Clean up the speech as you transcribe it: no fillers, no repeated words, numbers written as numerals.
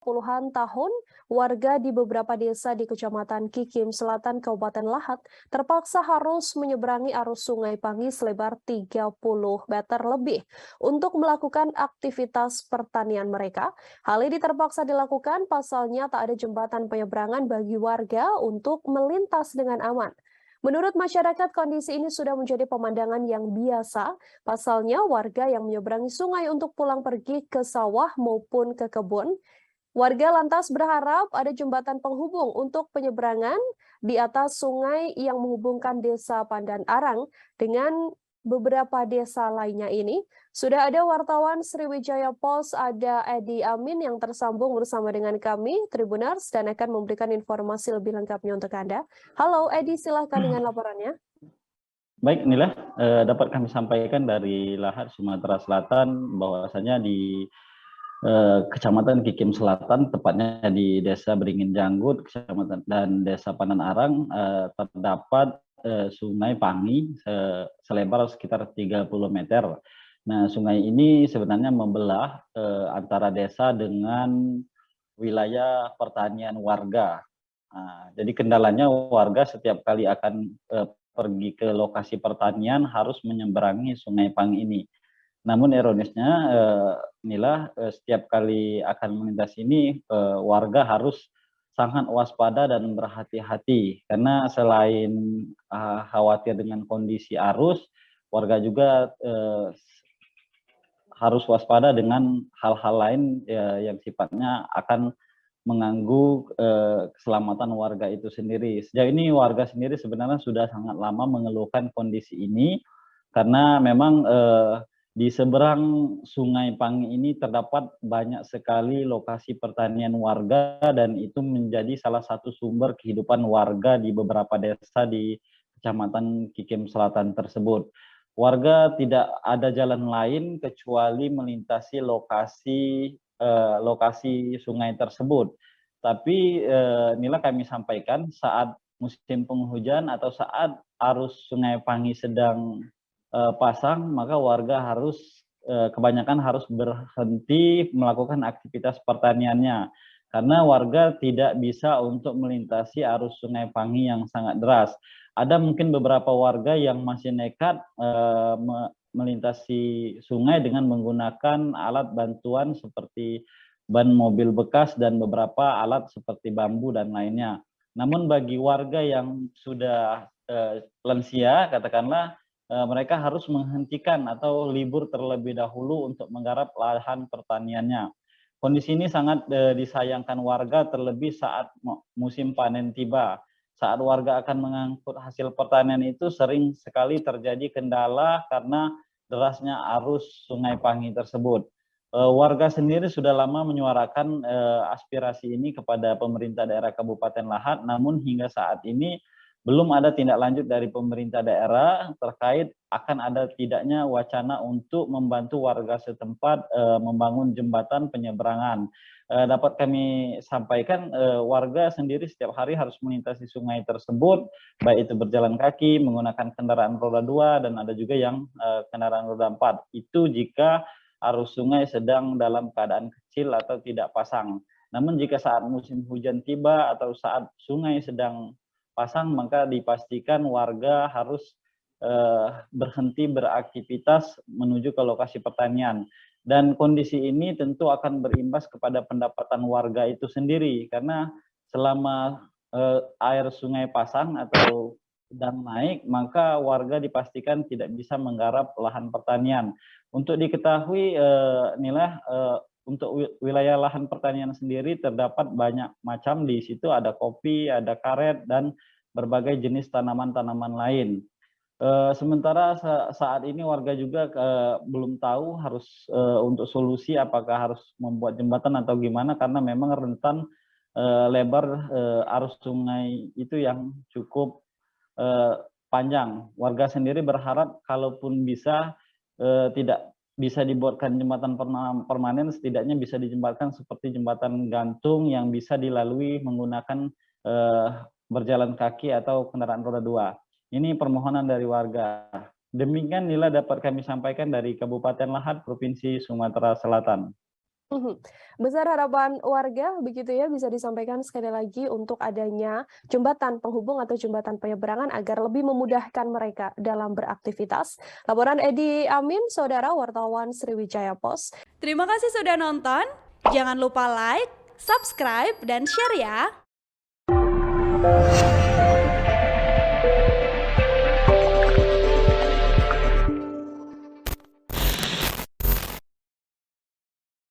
Puluhan tahun, warga di beberapa desa di Kecamatan Kikim Selatan, Kabupaten Lahat, terpaksa harus menyeberangi arus Sungai Pangi selebar 30 meter lebih untuk melakukan aktivitas pertanian mereka. Hal ini terpaksa dilakukan pasalnya tak ada jembatan penyeberangan bagi warga untuk melintas dengan aman. Menurut masyarakat, kondisi ini sudah menjadi pemandangan yang biasa. Pasalnya, warga yang menyeberangi sungai untuk pulang pergi ke sawah maupun ke kebun. Warga lantas berharap ada jembatan penghubung untuk penyeberangan di atas sungai yang menghubungkan Desa Pandan Arang dengan beberapa desa lainnya ini. Sudah ada wartawan Sriwijaya Pos, ada Edi Amin yang tersambung bersama dengan kami, Tribuners, dan akan memberikan informasi lebih lengkapnya untuk Anda. Halo Edi, silahkan dengan laporannya. Baik, inilah dapat kami sampaikan dari Lahat, Sumatera Selatan, bahwasanya di Kecamatan Kikim Selatan, tepatnya di Desa Beringin Janggut, Kecamatan dan Desa Pandan Arang, terdapat Sungai Pangi selebar sekitar 30 meter. Nah, sungai ini sebenarnya membelah antara desa dengan wilayah pertanian warga. Nah, jadi kendalanya warga setiap kali akan pergi ke lokasi pertanian harus menyeberangi Sungai Pangi ini. Namun ironisnya setiap kali akan melintas ini warga harus sangat waspada dan berhati-hati karena selain khawatir dengan kondisi arus, warga juga harus waspada dengan hal-hal lain yang sifatnya akan mengganggu keselamatan warga itu sendiri. Sejauh ini warga sendiri sebenarnya sudah sangat lama mengeluhkan kondisi ini karena memang di seberang Sungai Pangi ini terdapat banyak sekali lokasi pertanian warga dan itu menjadi salah satu sumber kehidupan warga di beberapa desa di Kecamatan Kikim Selatan tersebut. Warga tidak ada jalan lain kecuali melintasi lokasi sungai tersebut. Tapi inilah kami sampaikan saat musim penghujan atau saat arus Sungai Pangi sedang pasang, maka warga harus kebanyakan harus berhenti melakukan aktivitas pertaniannya karena warga tidak bisa untuk melintasi arus Sungai Pangi yang sangat deras. Ada mungkin beberapa warga yang masih nekat melintasi sungai dengan menggunakan alat bantuan seperti ban mobil bekas dan beberapa alat seperti bambu dan lainnya. Namun bagi warga yang sudah lansia, katakanlah mereka harus menghentikan atau libur terlebih dahulu untuk menggarap lahan pertaniannya. Kondisi ini sangat disayangkan warga terlebih saat musim panen tiba. Saat warga akan mengangkut hasil pertanian itu sering sekali terjadi kendala karena derasnya arus Sungai Pangi tersebut. Warga sendiri sudah lama menyuarakan aspirasi ini kepada pemerintah daerah Kabupaten Lahat, namun hingga saat ini belum ada tindak lanjut dari pemerintah daerah terkait akan ada tidaknya wacana untuk membantu warga setempat membangun jembatan penyeberangan. Dapat kami sampaikan warga sendiri setiap hari harus melintasi sungai tersebut, baik itu berjalan kaki, menggunakan kendaraan roda 2, dan ada juga yang kendaraan roda 4. Itu jika arus sungai sedang dalam keadaan kecil atau tidak pasang. Namun jika saat musim hujan tiba atau saat sungai sedang pasang, maka dipastikan warga harus berhenti beraktivitas menuju ke lokasi pertanian. Dan kondisi ini tentu akan berimbas kepada pendapatan warga itu sendiri, karena selama air sungai pasang atau sedang naik, maka warga dipastikan tidak bisa menggarap lahan pertanian. Untuk diketahui, untuk wilayah lahan pertanian sendiri terdapat banyak macam, di situ ada kopi, ada karet, dan berbagai jenis tanaman-tanaman lain. Sementara saat ini warga juga belum tahu harus untuk solusi apakah harus membuat jembatan atau gimana, karena memang rentan lebar arus sungai itu yang cukup panjang. Warga sendiri berharap kalaupun bisa tidak bisa dibuatkan jembatan permanen, setidaknya bisa dijembatkan seperti jembatan gantung yang bisa dilalui menggunakan berjalan kaki atau kendaraan roda 2. Ini permohonan dari warga. Demikian nilai dapat kami sampaikan dari Kabupaten Lahat, Provinsi Sumatera Selatan. Mhm. Besar harapan warga begitu ya bisa disampaikan sekali lagi untuk adanya jembatan penghubung atau jembatan penyeberangan agar lebih memudahkan mereka dalam beraktivitas. Laporan Edi Amin, Saudara Wartawan Sriwijaya Pos. Terima kasih sudah nonton. Jangan lupa like, subscribe, dan share ya.